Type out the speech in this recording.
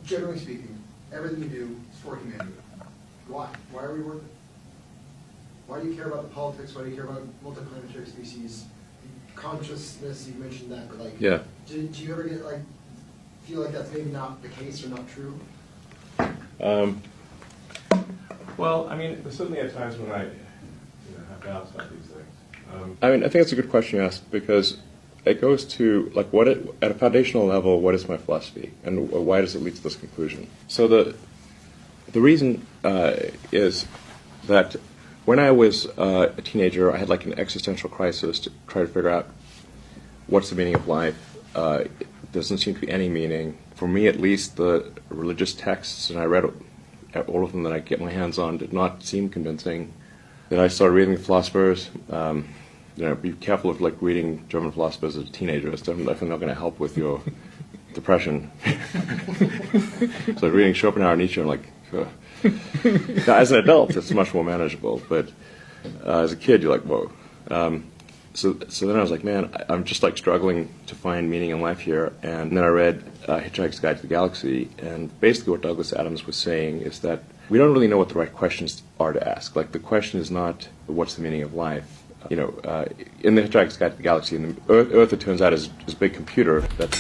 generally speaking, everything you do is for humanity. Why? Why are we worth it? Why do you care about the politics? Why do you care about multiplanetary species? Consciousness, you mentioned that, but like, Yeah. do you ever get like, feel like that's maybe not the case or not true? Well, I mean, there's certainly at times when I have doubts about these things. I mean, I think it's a good question you asked, because it goes to, like, at a foundational level, what is my philosophy, and why does it lead to this conclusion? So the reason is that when I was a teenager, I had like an existential crisis to try to figure out what's the meaning of life. It doesn't seem to be any meaning. For me, at least, the religious texts, and I read all of them that I get my hands on, did not seem convincing. Then I started reading the philosophers. Be careful of like reading German philosophers as a teenager. It's definitely not going to help with your depression. So reading Schopenhauer and Nietzsche, I'm like, now, as an adult, it's much more manageable. But as a kid, you're like, whoa. So then I was like, man, I'm just like struggling to find meaning in life here. And then I read Hitchhiker's Guide to the Galaxy, and basically what Douglas Adams was saying is that we don't really know what the right questions are to ask. Like, the question is not what's the meaning of life. In the Hitchhiker's Guide to the Galaxy, in the Earth, it turns out, is a big computer that's